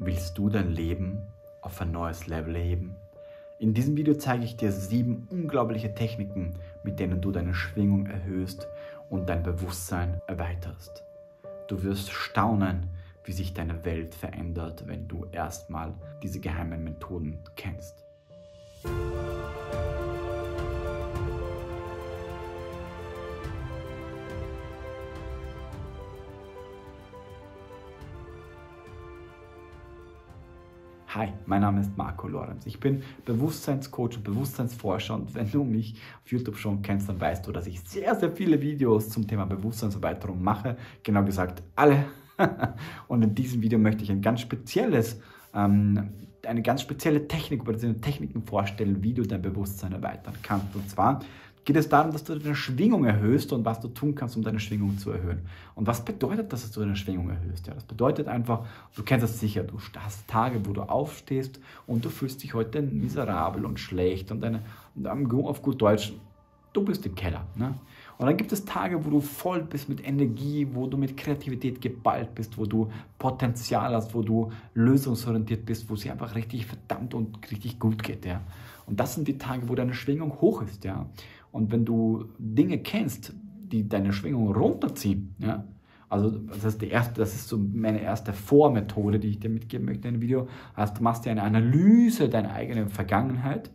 Willst du dein Leben auf ein neues Level heben? In diesem Video zeige ich dir 7 unglaubliche Techniken, mit denen du deine Schwingung erhöhst und dein Bewusstsein erweiterst. Du wirst staunen, wie sich deine Welt verändert, wenn du erstmal diese geheimen Methoden kennst. Hi, mein Name ist Marco Lorenz. Ich bin Bewusstseinscoach und Bewusstseinsforscher, und wenn du mich auf YouTube schon kennst, dann weißt du, dass ich sehr, sehr viele Videos zum Thema Bewusstseinserweiterung mache. Genau gesagt, alle. Und in diesem Video möchte ich eine ganz spezielle Technik bzw. Techniken vorstellen, wie du dein Bewusstsein erweitern kannst. Und zwar geht es darum, dass du deine Schwingung erhöhst und was du tun kannst, um deine Schwingung zu erhöhen. Und was bedeutet das, dass du deine Schwingung erhöhst? Ja, das bedeutet einfach, du kennst das sicher, du hast Tage, wo du aufstehst und du fühlst dich heute miserabel und schlecht und auf gut Deutsch, du bist im Keller. Ne? Und dann gibt es Tage, wo du voll bist mit Energie, wo du mit Kreativität geballt bist, wo du Potenzial hast, wo du lösungsorientiert bist, wo es dir einfach richtig verdammt und richtig gut geht. Ja? Und das sind die Tage, wo deine Schwingung hoch ist. Ja? Und wenn du Dinge kennst, die deine Schwingung runterziehen, ja? Also das ist so meine erste Vormethode, die ich dir mitgeben möchte in dem Video. Also du machst dir eine Analyse deiner eigenen Vergangenheit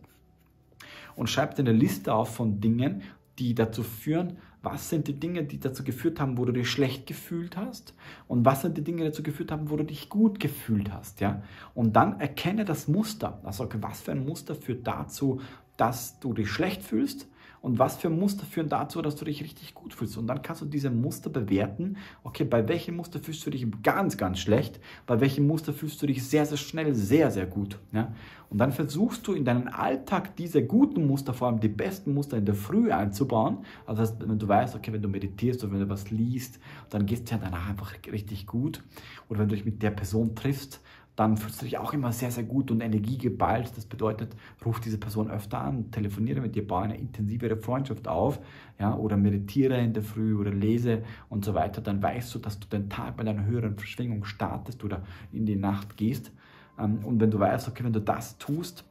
und schreibst eine Liste auf von Dingen, die dazu führen, was sind die Dinge, die dazu geführt haben, wo du dich schlecht gefühlt hast, und was sind die Dinge, die dazu geführt haben, wo du dich gut gefühlt hast. Ja? Und dann erkenne das Muster. Also okay, was für ein Muster führt dazu, dass du dich schlecht fühlst, und was für Muster führen dazu, dass du dich richtig gut fühlst. Und dann kannst du diese Muster bewerten. Okay, bei welchem Muster fühlst du dich ganz, ganz schlecht? Bei welchem Muster fühlst du dich sehr, sehr schnell, sehr, sehr gut? Ja? Und dann versuchst du in deinen Alltag diese guten Muster, vor allem die besten Muster in der Früh einzubauen. Also das heißt, wenn du weißt, okay, wenn du meditierst oder wenn du was liest, dann geht es dir danach einfach richtig gut. Oder wenn du dich mit der Person triffst, dann fühlst du dich auch immer sehr, sehr gut und energiegeballt. Das bedeutet, ruf diese Person öfter an, telefoniere mit dir, baue eine intensivere Freundschaft auf, ja, oder meditiere in der Früh oder lese und so weiter. Dann weißt du, dass du den Tag mit einer höheren Schwingung startest oder in die Nacht gehst. Und wenn du weißt, okay, wenn du das tust,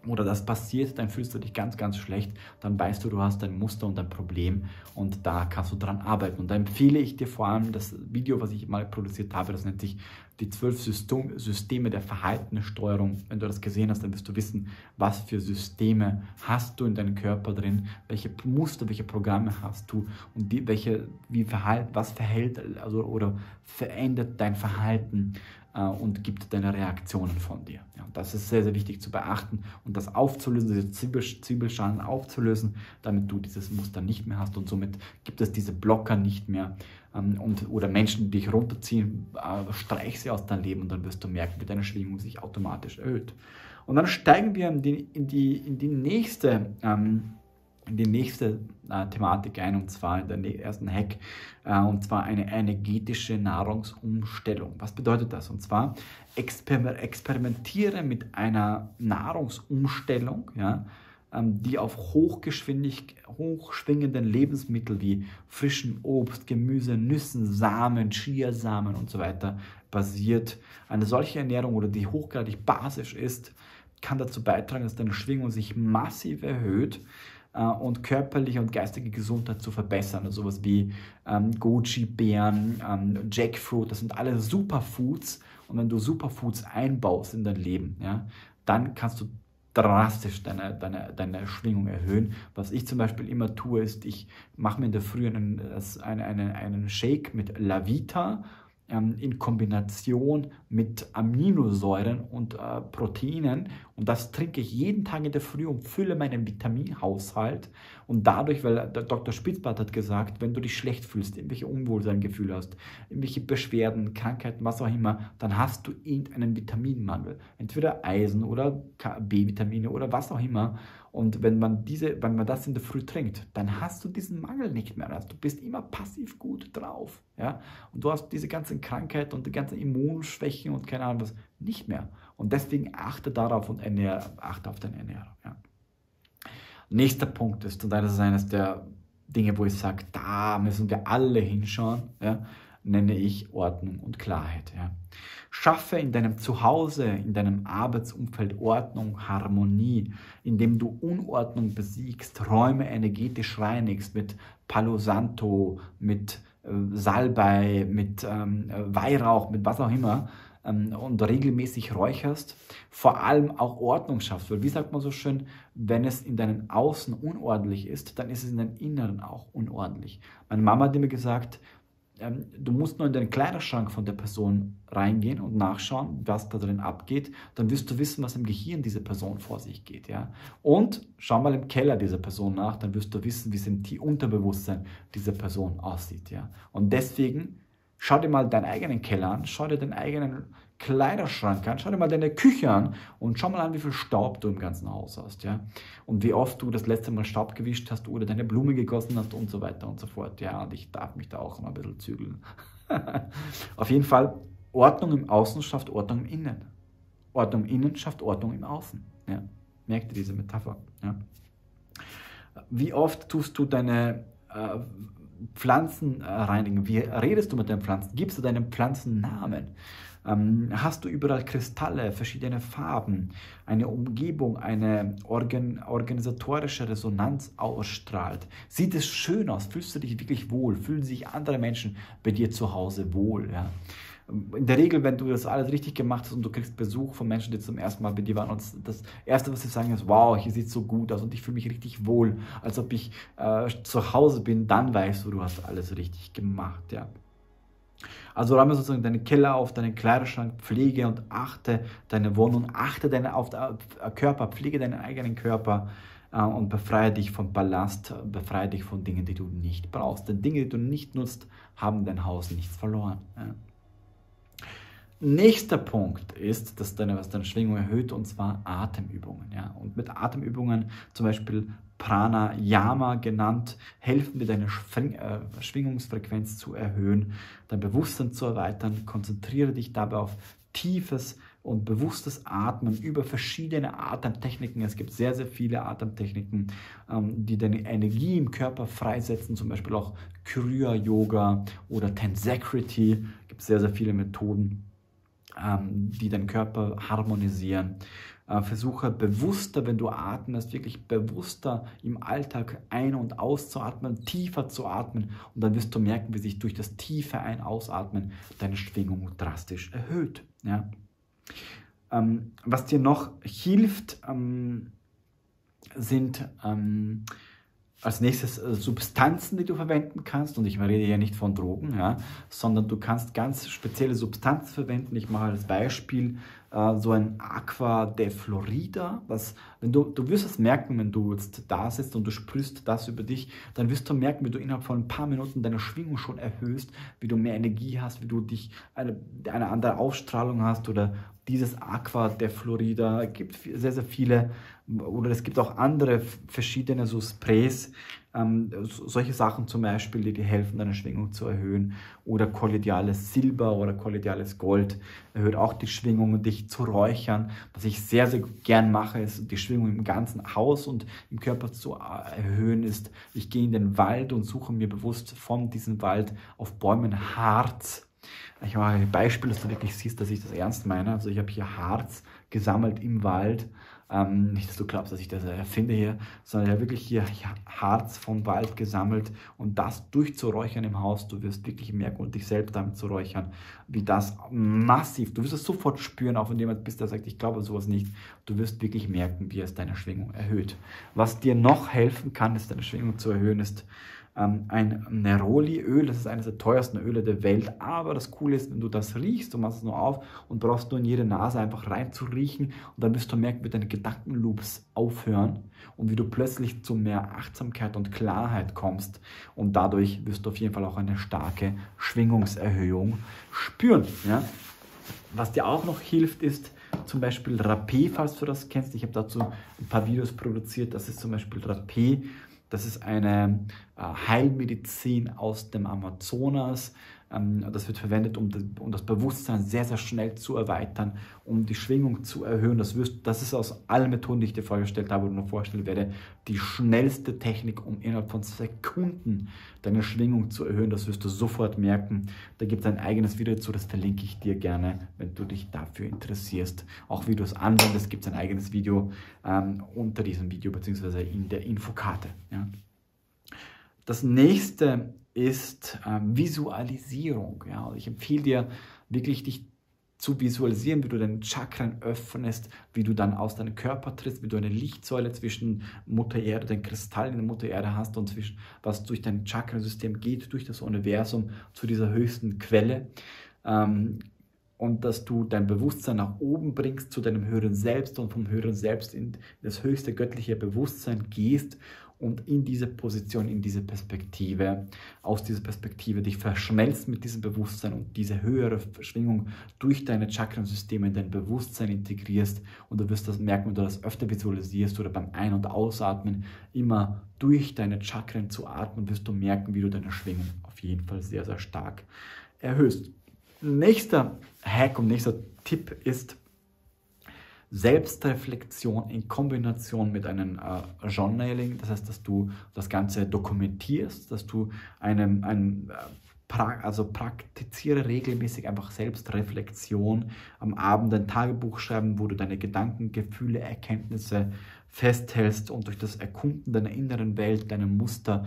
oder das passiert, dann fühlst du dich ganz, ganz schlecht, dann weißt du, du hast ein Muster und ein Problem, und da kannst du dran arbeiten. Und da empfehle ich dir vor allem das Video, was ich mal produziert habe, das nennt sich die 12 Systeme der Verhaltenssteuerung. Wenn du das gesehen hast, dann wirst du wissen, was für Systeme hast du in deinem Körper drin, welche Muster, welche Programme hast du, und was verhält, oder verändert dein Verhalten und gibt deine Reaktionen von dir. Ja, das ist sehr, sehr wichtig zu beachten und das aufzulösen, diese Zwiebelschalen aufzulösen, damit du dieses Muster nicht mehr hast, und somit gibt es diese Blocker nicht mehr. Oder Menschen, die dich runterziehen, streich sie aus deinem Leben, und dann wirst du merken, wie deine Schwingung sich automatisch erhöht. Und dann steigen wir in die nächste Thematik ein, und zwar in den ersten Hack, und zwar eine energetische Nahrungsumstellung. Was bedeutet das? Und zwar experimentiere mit einer Nahrungsumstellung, ja, die auf hochschwingenden Lebensmitteln wie frischem Obst, Gemüse, Nüssen, Samen, Chiasamen und so weiter basiert. Eine solche Ernährung, oder die hochgradig basisch ist, kann dazu beitragen, dass deine Schwingung sich massiv erhöht und körperliche und geistige Gesundheit zu verbessern. Also sowas wie Goji-Beeren, Jackfruit, das sind alle Superfoods. Und wenn du Superfoods einbaust in dein Leben, ja, dann kannst du drastisch deine Schwingung erhöhen. Was ich zum Beispiel immer tue, ist, ich mache mir in der Früh einen Shake mit Lavita in Kombination mit Aminosäuren und Proteinen, und das trinke ich jeden Tag in der Früh und fülle meinen Vitaminhaushalt. Und dadurch, weil der Dr. Spitzbart hat gesagt, wenn du dich schlecht fühlst, irgendwelche Unwohlseingefühle hast, irgendwelche Beschwerden, Krankheiten, was auch immer, dann hast du irgendeinen Vitaminmangel. Entweder Eisen oder B-Vitamine oder was auch immer. Und wenn man das in der Früh trinkt, dann hast du diesen Mangel nicht mehr. Also du bist immer passiv gut drauf. Ja? Und du hast diese ganzen Krankheiten und die ganzen Immunschwächen und keine Ahnung was nicht mehr. Und deswegen achte darauf und achte auf deine Ernährung. Ja? Nächster Punkt ist, und das ist eines der Dinge, wo ich sage, da müssen wir alle hinschauen, ja? nenne ich Ordnung und Klarheit. Ja. Schaffe in deinem Zuhause, in deinem Arbeitsumfeld Ordnung, Harmonie, indem du Unordnung besiegst, Räume energetisch reinigst mit Palo Santo, mit Salbei, mit Weihrauch, mit was auch immer, und regelmäßig räucherst, vor allem auch Ordnung schaffst. Weil wie sagt man so schön, wenn es in deinem Außen unordentlich ist, dann ist es in deinem Inneren auch unordentlich. Meine Mama hat immer gesagt, du musst nur in den Kleiderschrank von der Person reingehen und nachschauen, was da drin abgeht. Dann wirst du wissen, was im Gehirn dieser Person vor sich geht. Ja? Und schau mal im Keller dieser Person nach, dann wirst du wissen, wie es im Unterbewusstsein dieser Person aussieht. Ja? Und deswegen schau dir mal deinen eigenen Keller an, schau dir den eigenen Kleiderschrank an, schau dir mal deine Küche an und schau mal an, wie viel Staub du im ganzen Haus hast. Ja? Und wie oft du das letzte Mal Staub gewischt hast oder deine Blume gegossen hast und so weiter und so fort. Ja, und ich darf mich da auch mal ein bisschen zügeln. Auf jeden Fall, Ordnung im Außen schafft Ordnung im Innen. Ordnung im Innen schafft Ordnung im Außen. Ja? Merkt ihr diese Metapher? Ja? Wie oft tust du deine Pflanzen reinigen? Wie redest du mit deinen Pflanzen? Gibst du deinen Pflanzen Namen? Hast du überall Kristalle, verschiedene Farben, eine Umgebung, eine organisatorische Resonanz ausstrahlt? Sieht es schön aus? Fühlst du dich wirklich wohl? Fühlen sich andere Menschen bei dir zu Hause wohl? Ja? In der Regel, wenn du das alles richtig gemacht hast und du kriegst Besuch von Menschen, die zum ersten Mal bei dir waren, und das Erste, was sie sagen, ist, wow, hier sieht es so gut aus und ich fühle mich richtig wohl, als ob ich zu Hause bin, dann weißt du, du hast alles richtig gemacht. Ja. Also räume sozusagen deinen Keller auf, deinen Kleiderschrank, pflege und achte deine Wohnung, achte auf den Körper, pflege deinen eigenen Körper und befreie dich von Ballast, befreie dich von Dingen, die du nicht brauchst. Denn Dinge, die du nicht nutzt, haben dein Haus nichts verloren. Ja. Nächster Punkt ist, was deine Schwingung erhöht, und zwar Atemübungen. Ja? Und mit Atemübungen, zum Beispiel Pranayama genannt, helfen dir, deine Schwingungsfrequenz zu erhöhen, dein Bewusstsein zu erweitern. Konzentriere dich dabei auf tiefes und bewusstes Atmen über verschiedene Atemtechniken. Es gibt sehr, sehr viele Atemtechniken, die deine Energie im Körper freisetzen, zum Beispiel auch Kriya-Yoga oder Tensegrity. Es gibt sehr, sehr viele Methoden, die deinen Körper harmonisieren. Versuche bewusster, wenn du atmest, wirklich bewusster im Alltag ein- und auszuatmen, tiefer zu atmen, und dann wirst du merken, wie sich durch das tiefe Ein-Ausatmen deine Schwingung drastisch erhöht. Ja? Was dir noch hilft, sind als nächstes Substanzen, die du verwenden kannst. Und ich rede hier nicht von Drogen, ja, sondern du kannst ganz spezielle Substanzen verwenden. Ich mache als Beispiel so ein Aqua de Florida. Du wirst es merken, wenn du jetzt da sitzt und du sprühst das über dich, dann wirst du merken, wie du innerhalb von ein paar Minuten deine Schwingung schon erhöhst, wie du mehr Energie hast, wie du eine andere Ausstrahlung hast. Oder dieses Aqua de Florida, es gibt sehr, sehr viele, oder es gibt auch andere verschiedene so Sprays, solche Sachen zum Beispiel, die dir helfen, deine Schwingung zu erhöhen. Oder kolloidales Silber oder kolloidales Gold erhöht auch die Schwingung, und dich zu räuchern. Was ich sehr, sehr gern mache, ist die Schwingung im ganzen Haus und im Körper zu erhöhen, ist, ich gehe in den Wald und suche mir bewusst von diesem Wald auf Bäumen Harz. Ich mache ein Beispiel, dass du wirklich siehst, dass ich das ernst meine. Also ich habe hier Harz gesammelt im Wald. Nicht, dass du glaubst, dass ich das erfinde hier, sondern ich habe wirklich hier Harz vom Wald gesammelt und das durchzuräuchern im Haus. Du wirst wirklich merken, und dich selbst damit zu räuchern, wie das massiv, du wirst es sofort spüren, auch wenn jemand bist, der sagt, ich glaube sowas nicht. Du wirst wirklich merken, wie es deine Schwingung erhöht. Was dir noch helfen kann, ist deine Schwingung zu erhöhen, ist ein Neroli-Öl. Das ist eines der teuersten Öle der Welt, aber das Coole ist, wenn du das riechst, du machst es nur auf und brauchst nur in jede Nase einfach rein zu riechen, und dann wirst du merken, wie deine Gedankenloops aufhören und wie du plötzlich zu mehr Achtsamkeit und Klarheit kommst, und dadurch wirst du auf jeden Fall auch eine starke Schwingungserhöhung spüren. Ja? Was dir auch noch hilft, ist zum Beispiel Rapé, falls du das kennst. Ich habe dazu ein paar Videos produziert. Das ist zum Beispiel Rapé. Das ist eine Heilmedizin aus dem Amazonas. Das wird verwendet, um das Bewusstsein sehr, sehr schnell zu erweitern, um die Schwingung zu erhöhen. Das ist aus allen Methoden, die ich dir vorgestellt habe oder noch vorstellen werde, die schnellste Technik, um innerhalb von Sekunden deine Schwingung zu erhöhen. Das wirst du sofort merken. Da gibt es ein eigenes Video dazu, das verlinke ich dir gerne, wenn du dich dafür interessierst. Auch wie du es anwendest, gibt es ein eigenes Video unter diesem Video bzw. in der Infokarte. Ja. Das nächste ist Visualisierung. Ja. Ich empfehle dir wirklich, dich zu visualisieren, wie du deine Chakren öffnest, wie du dann aus deinem Körper trittst, wie du eine Lichtsäule zwischen Mutter Erde, den Kristall in der Mutter Erde hast und zwischen, was durch dein Chakrasystem geht, durch das Universum zu dieser höchsten Quelle. Und dass du dein Bewusstsein nach oben bringst zu deinem höheren Selbst und vom höheren Selbst in das höchste göttliche Bewusstsein gehst und in diese Position, in diese Perspektive, aus dieser Perspektive dich verschmelzt mit diesem Bewusstsein und diese höhere Schwingung durch deine Chakrensysteme in dein Bewusstsein integrierst. Und du wirst das merken, wenn du das öfter visualisierst oder beim Ein- und Ausatmen immer durch deine Chakren zu atmen, wirst du merken, wie du deine Schwingung auf jeden Fall sehr, sehr stark erhöhst. Nächster Hack und nächster Tipp ist Selbstreflexion in Kombination mit einem Journaling. Das heißt, dass du das Ganze dokumentierst, dass du praktiziere regelmäßig einfach Selbstreflexion, am Abend ein Tagebuch schreiben, wo du deine Gedanken, Gefühle, Erkenntnisse festhältst und durch das Erkunden deiner inneren Welt, deine Muster,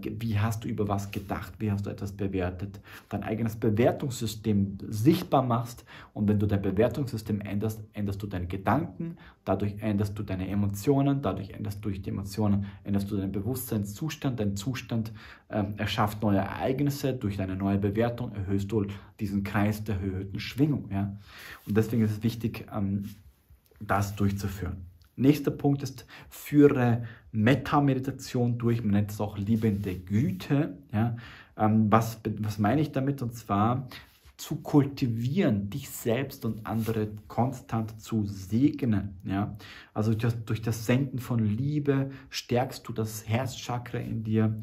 wie hast du über was gedacht, wie hast du etwas bewertet, dein eigenes Bewertungssystem sichtbar machst. Und wenn du dein Bewertungssystem änderst, änderst du deine Gedanken, dadurch änderst du deine Emotionen, dadurch änderst du durch die Emotionen, änderst du deinen Bewusstseinszustand, dein Zustand erschafft neue Ereignisse, durch deine neue Bewertung erhöhst du diesen Kreis der erhöhten Schwingung. Ja? Und deswegen ist es wichtig, das durchzuführen. Nächster Punkt ist, führe Metta-Meditation durch, man nennt es auch liebende Güte. Ja? Was meine ich damit? Und zwar zu kultivieren, dich selbst und andere konstant zu segnen. Ja? Also durch das Senden von Liebe stärkst du das Herzchakra in dir,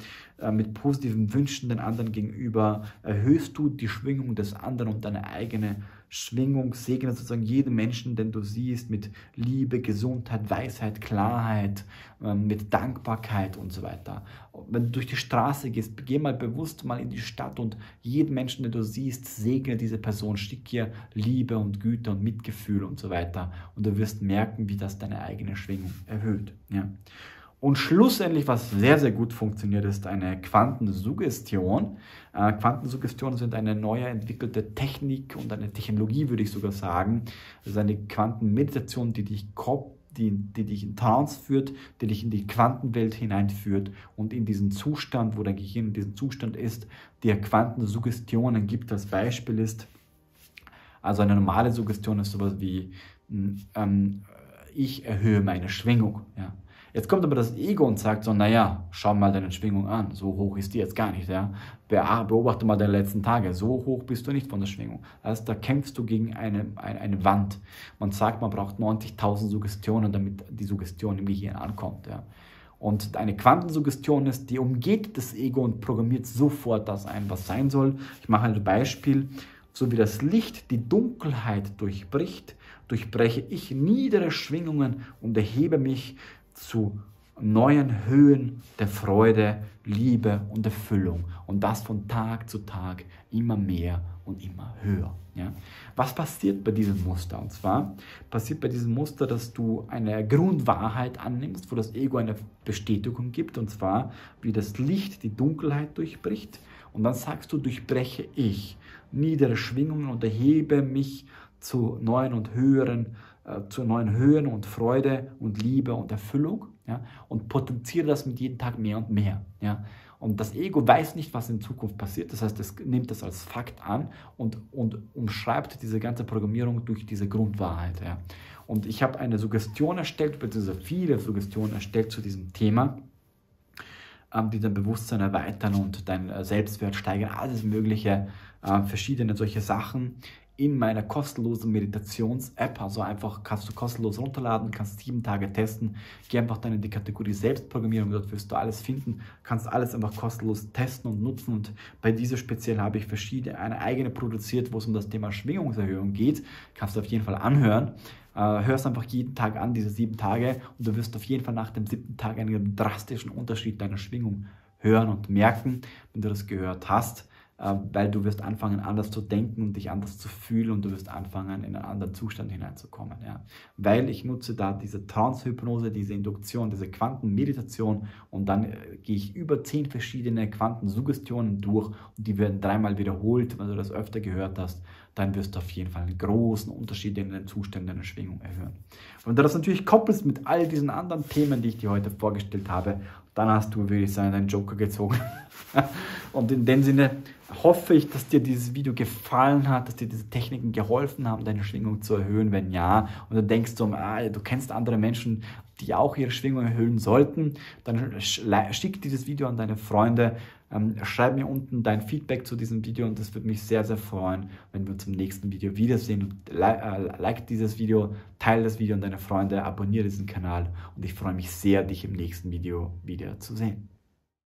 mit positiven Wünschen den anderen gegenüber, erhöhst du die Schwingung des anderen und deine eigene Schwingung, segne sozusagen jeden Menschen, den du siehst, mit Liebe, Gesundheit, Weisheit, Klarheit, mit Dankbarkeit und so weiter. Wenn du durch die Straße gehst, geh mal bewusst mal in die Stadt und jeden Menschen, den du siehst, segne diese Person, schick ihr Liebe und Güte und Mitgefühl und so weiter. Und du wirst merken, wie das deine eigene Schwingung erhöht. Ja. Und schlussendlich, was sehr, sehr gut funktioniert, ist eine Quantensuggestion. Quantensuggestionen sind eine neu entwickelte Technik und eine Technologie, würde ich sogar sagen. Das ist eine Quantenmeditation, die dich in Trance führt, die dich in die Quantenwelt hineinführt und in diesen Zustand, wo dein Gehirn in diesem Zustand ist, dir Quantensuggestionen gibt. Als Beispiel ist, also eine normale Suggestion ist sowas wie, ich erhöhe meine Schwingung. Ja. Jetzt kommt aber das Ego und sagt so, naja, schau mal deine Schwingung an, so hoch ist die jetzt gar nicht. Ja? Beobachte mal deine letzten Tage, so hoch bist du nicht von der Schwingung. Also da kämpfst du gegen eine Wand. Man sagt, man braucht 90.000 Suggestionen, damit die Suggestion im Gehirn ankommt. Ja? Und eine Quantensuggestion ist, die umgeht das Ego und programmiert sofort das ein, was sein soll. Ich mache ein Beispiel. So wie das Licht die Dunkelheit durchbricht, durchbreche ich niedere Schwingungen und erhebe mich zu neuen Höhen der Freude, Liebe und Erfüllung. Und das von Tag zu Tag immer mehr und immer höher. Ja? Was passiert bei diesem Muster? Und zwar passiert bei diesem Muster, dass du eine Grundwahrheit annimmst, wo das Ego eine Bestätigung gibt. Und zwar, wie das Licht die Dunkelheit durchbricht. Und dann sagst du, durchbreche ich niedere Schwingungen und erhebe mich zu neuen Höhen und Freude und Liebe und Erfüllung, ja, und potenziere das mit jedem Tag mehr und mehr. Ja. Und das Ego weiß nicht, was in Zukunft passiert, das heißt, es nimmt das als Fakt an und umschreibt diese ganze Programmierung durch diese Grundwahrheit. Ja. Und ich habe eine Suggestion erstellt, beziehungsweise viele Suggestionen erstellt zu diesem Thema, die dein Bewusstsein erweitern und dein Selbstwert steigern, alles Mögliche, verschiedene solche Sachen in meiner kostenlosen Meditations-App. Also einfach kannst du kostenlos runterladen, kannst 7 Tage testen. Geh einfach dann in die Kategorie Selbstprogrammierung, dort wirst du alles finden. Kannst alles einfach kostenlos testen und nutzen. Und bei dieser speziell habe ich eine eigene produziert, wo es um das Thema Schwingungserhöhung geht. Kannst du auf jeden Fall anhören. Hörst einfach jeden Tag an, diese 7 Tage, und du wirst auf jeden Fall nach dem 7. Tag einen drastischen Unterschied deiner Schwingung hören und merken, wenn du das gehört hast. Weil du wirst anfangen, anders zu denken und dich anders zu fühlen, und du wirst anfangen, in einen anderen Zustand hineinzukommen. Ja. Weil ich nutze da diese Trance-Hypnose, diese Induktion, diese Quantenmeditation, und dann gehe ich über 10 verschiedene Quantensuggestionen durch, und die werden 3-mal wiederholt. Wenn du das öfter gehört hast, dann wirst du auf jeden Fall einen großen Unterschied in den Zuständen deiner Schwingung erhören. Und wenn du das natürlich koppelst mit all diesen anderen Themen, die ich dir heute vorgestellt habe, dann hast du, würde ich sagen, deinen Joker gezogen. Und in dem Sinne hoffe ich, dass dir dieses Video gefallen hat, dass dir diese Techniken geholfen haben, deine Schwingung zu erhöhen. Wenn ja, und du denkst du kennst andere Menschen, die auch ihre Schwingung erhöhen sollten, dann schick dieses Video an deine Freunde. Schreib mir unten dein Feedback zu diesem Video, und das würde mich sehr, sehr freuen, wenn wir uns im nächsten Video wiedersehen. Und like dieses Video, teile das Video an deine Freunde, abonniere diesen Kanal, und ich freue mich sehr, dich im nächsten Video wieder zu sehen.